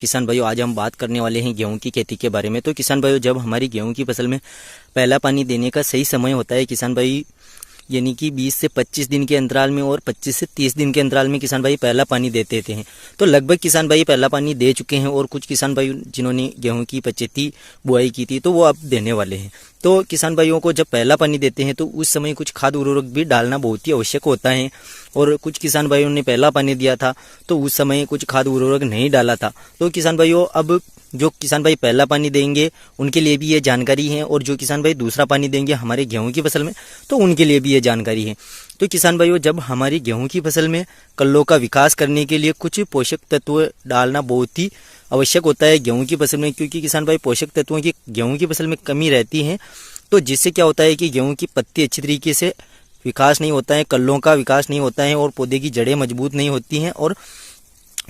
किसान भाइयों, आज हम बात करने वाले हैं गेहूं की खेती के बारे में। तो किसान भाइयों, जब हमारी गेहूं की फसल में पहला पानी देने का सही समय होता है किसान भाई, यानी कि 20 से 25 दिन के अंतराल में और 25 से 30 दिन के अंतराल में किसान भाई पहला पानी देते थे। तो लगभग किसान भाई पहला पानी दे चुके हैं और कुछ किसान भाई जिन्होंने गेहूं की पचेती बुआई की थी तो वो अब देने वाले हैं। तो किसान भाइयों को जब पहला पानी देते हैं तो उस समय कुछ खाद उर्वरक भी डालना बहुत ही आवश्यक होता है। और कुछ किसान भाइयों ने पहला पानी दिया था तो उस समय कुछ खाद उर्वरक नहीं डाला था। तो किसान भाइयों, अब जो किसान भाई पहला पानी देंगे उनके लिए भी ये जानकारी है, और जो किसान भाई दूसरा पानी देंगे हमारे गेहूं की फसल में तो उनके लिए भी ये जानकारी है। तो किसान भाइयों, जब हमारी गेहूं की फसल में कल्लों का विकास करने के लिए कुछ पोषक तत्व डालना बहुत ही आवश्यक होता है गेहूं की फसल में, क्योंकि किसान भाई पोषक तत्वों की गेहूं की फसल में कमी रहती है। तो जिससे क्या होता है कि गेहूं की पत्ती अच्छी तरीके से विकास नहीं होता है, कल्लों का विकास नहीं होता है, और पौधे की जड़ें मजबूत नहीं होती हैं, और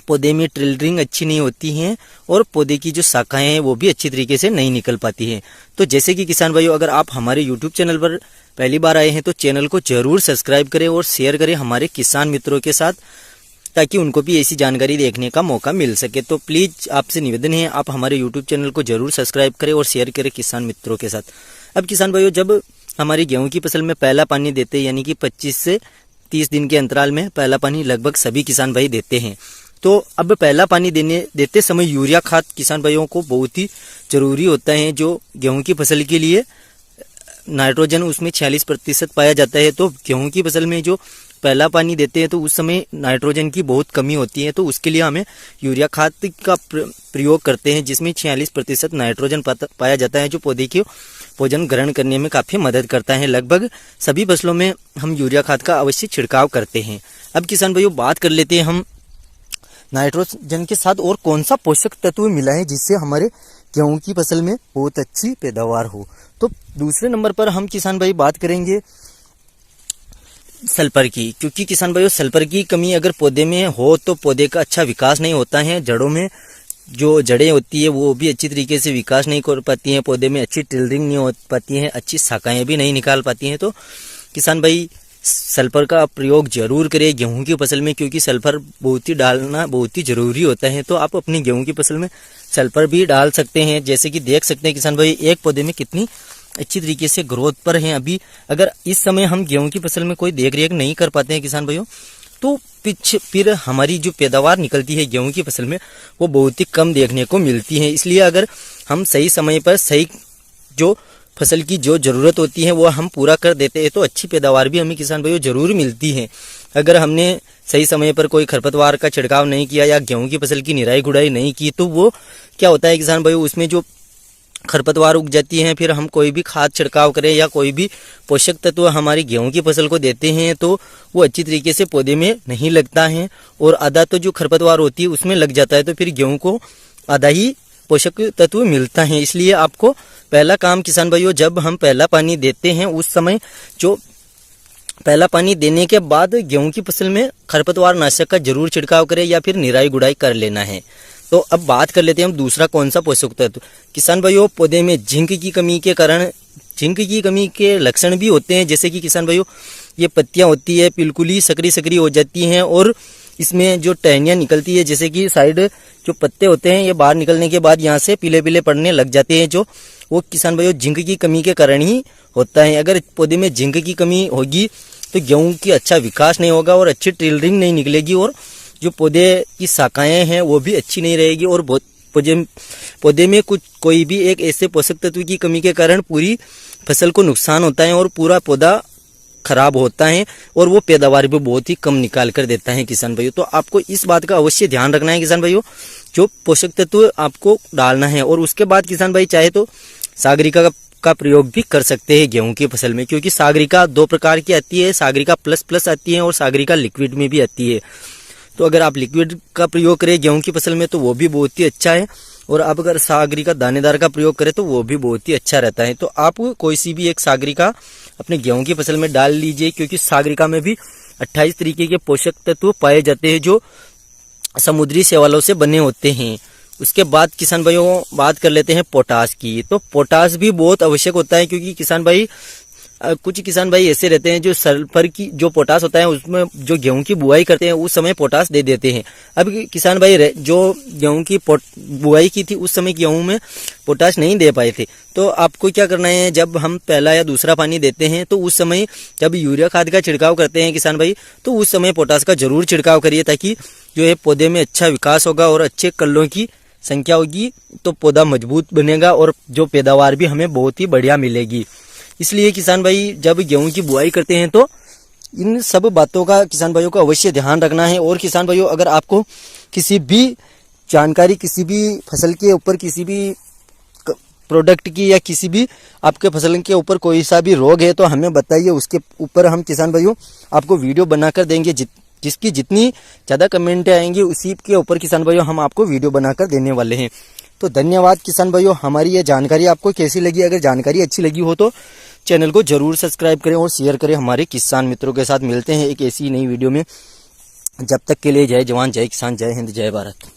पौधे में ट्रिल्डरिंग अच्छी नहीं होती है, और पौधे की जो शाखाएं हैं वो भी अच्छी तरीके से नहीं निकल पाती हैं। तो जैसे कि किसान भाइयों, अगर आप हमारे YouTube चैनल पर पहली बार आए हैं तो चैनल को जरूर सब्सक्राइब करें और शेयर करें हमारे किसान मित्रों के साथ, ताकि उनको भी ऐसी जानकारी देखने का मौका मिल सके। तो प्लीज आपसे निवेदन है, आप हमारे YouTube चैनल को जरूर सब्सक्राइब करें और शेयर करें किसान मित्रों के साथ। अब किसान भाइयों, जब हमारी गेहूं की फसल में पहला पानी देते हैं, यानी कि 25 से 30 दिन के अंतराल में पहला पानी लगभग सभी किसान भाई देते हैं। तो अब पहला पानी देते समय यूरिया खाद किसान भाइयों को बहुत ही जरूरी होता है। जो गेहूं की फसल के लिए नाइट्रोजन उसमें 46% पाया जाता है। तो गेहूं की फसल में जो पहला पानी देते हैं तो उस समय नाइट्रोजन की बहुत कमी होती है, तो उसके लिए हमें यूरिया खाद का प्रयोग करते हैं, जिसमें 46% नाइट्रोजन पाया जाता है, जो पौधे के भोजन ग्रहण करने में काफी मदद करता है। लगभग सभी फसलों में हम यूरिया खाद का अवश्य छिड़काव करते हैं। अब किसान भाइयों, बात कर लेते हैं हम नाइट्रोजन के साथ और कौन सा पोषक तत्व मिला है जिससे हमारे गेहूं की फसल में बहुत अच्छी पैदावार हो। तो दूसरे नंबर पर हम किसान भाई बात करेंगे सल्फर की, क्योंकि किसान भाइयों सल्फर की कमी अगर पौधे में हो तो पौधे का अच्छा विकास नहीं होता है। जड़ों में जो जड़ें होती है वो भी अच्छी तरीके से विकास नहीं कर पाती हैं, पौधे में अच्छी टिल्डरिंग नहीं हो पाती है, अच्छी शाखाएं भी नहीं निकाल पाती हैं। तो किसान भाई सल्फर का प्रयोग जरूर करें गेहूं की फसल में, क्योंकि सल्फर बहुत ही डालना बहुत ही जरूरी होता है। तो आप अपनी गेहूं की फसल में सल्फर भी डाल सकते हैं। जैसे कि देख सकते हैं किसान भाई, एक पौधे में कितनी अच्छी तरीके से ग्रोथ पर है। अभी अगर इस समय हम गेहूं की फसल में कोई देख रेख नहीं कर पाते हैं किसान भाइयों, तो फिर हमारी जो पैदावार निकलती है गेहूं की फसल में वो बहुत ही कम देखने को मिलती है। इसलिए अगर हम सही समय पर सही जो फसल की जो जरूरत होती है वो हम पूरा कर देते हैं तो अच्छी पैदावार भी हमें किसान भाइयों जरूर मिलती है। अगर हमने सही समय पर कोई खरपतवार का छिड़काव नहीं किया या गेहूं की फसल की निराई गुड़ाई नहीं की तो वो क्या होता है किसान भाइयों, उसमें जो खरपतवार उग जाती हैं, फिर हम कोई भी खाद छिड़काव करें या कोई भी पोषक तत्व हमारी गेहूं की फसल को देते हैं तो वो अच्छी तरीके से पौधे में नहीं लगता है, और आधा तो जो खरपतवार होती है उसमें लग जाता है, तो फिर गेहूं को आधा ही पोषक तत्व मिलता है। इसलिए आपको पहला काम किसान भाइयों, जब हम पहला पानी देते हैं उस समय जो पहला पानी देने के बाद गेहूं की फसल में खरपतवार नाशक का जरूर छिड़काव करें या फिर निराई गुड़ाई कर लेना है। तो अब बात कर लेते हैं हम दूसरा कौन सा पोषक तत्व। किसान भाइयों, पौधे में जिंक की कमी के कारण जिंक की कमी के लक्षण भी होते हैं। जैसे कि किसान भाइयों, ये पत्तियां होती है बिल्कुल ही सकरी सकरी हो जाती हैं, और इसमें जो टहनियां निकलती है, जैसे कि साइड जो पत्ते होते हैं ये बाहर निकलने के बाद यहाँ से पीले पीले पड़ने लग जाते हैं, जो वो किसान भाइयों जिंक की कमी के कारण ही होता है। अगर पौधे में जिंक की कमी होगी तो गेहूं की अच्छा विकास नहीं होगा और अच्छी टिल्डरिंग नहीं निकलेगी, और जो पौधे की शाखाएं हैं वो भी अच्छी नहीं रहेगी, और पौधे में कोई भी एक ऐसे पोषक तत्व की कमी के कारण पूरी फसल को नुकसान होता है और पूरा पौधा खराब होता है, और वो पैदावार भी बहुत ही कम निकाल कर देता है किसान भाइयों। तो आपको इस बात का अवश्य ध्यान रखना है किसान भाइयों, जो पोषक तत्व आपको डालना है। और उसके बाद किसान भाई चाहे तो सागरिका का प्रयोग भी कर सकते हैं गेहूं की फसल में, क्योंकि सागरिका 2 प्रकार की आती है, सागरिका प्लस आती है और सागरिका लिक्विड में भी आती है। तो अगर आप लिक्विड का प्रयोग करें गेहूं की फसल में तो वो भी बहुत ही अच्छा है, और आप अगर सागरिका दानेदार का प्रयोग करें तो वो भी बहुत ही अच्छा रहता है। तो आप कोई सी भी एक सागरिका अपने गेहूं की फसल में डाल लीजिए, क्योंकि सागरिका में भी 28 तरीके के पोषक तत्व पाए जाते हैं जो समुद्री शैवालों से बने होते हैं। उसके बाद किसान भाइयों बात कर लेते हैं पोटास की। तो पोटास भी बहुत आवश्यक होता है, क्योंकि किसान भाई कुछ किसान भाई ऐसे रहते हैं जो सल्फर की जो पोटास होता है उसमें जो गेहूं की बुआई करते हैं उस समय पोटास दे देते हैं। अब किसान भाई जो गेहूं की बुआई की थी उस समय गेहूं में पोटास नहीं दे पाए थे, तो आपको क्या करना है, जब हम पहला या दूसरा पानी देते हैं तो उस समय जब यूरिया खाद का छिड़काव करते हैं किसान भाई, तो उस समय पोटास का जरूर छिड़काव करिए, ताकि जो है पौधे में अच्छा विकास होगा और अच्छे कल्लों की संख्या होगी, तो पौधा मजबूत बनेगा और जो पैदावार भी हमें बहुत ही बढ़िया मिलेगी। इसलिए किसान भाई जब गेहूं की बुआई करते हैं तो इन सब बातों का किसान भाइयों को अवश्य ध्यान रखना है। और किसान भाइयों, अगर आपको किसी भी जानकारी, किसी भी फसल के ऊपर, किसी भी प्रोडक्ट की या किसी भी आपके फसल के ऊपर कोई सा भी रोग है तो हमें बताइए, उसके ऊपर हम किसान भाइयों आपको वीडियो बनाकर देंगे। जिसकी जितनी ज़्यादा कमेंट आएंगी उसी के ऊपर किसान भाइयों हम आपको वीडियो बनाकर देने वाले हैं। तो धन्यवाद किसान भाइयों, हमारी ये जानकारी आपको कैसी लगी? अगर जानकारी अच्छी लगी हो तो चैनल को जरूर सब्सक्राइब करें और शेयर करें हमारे किसान मित्रों के साथ। मिलते हैं एक ऐसी नई वीडियो में, जब तक के लिए जय जवान, जय किसान, जय हिंद, जय भारत।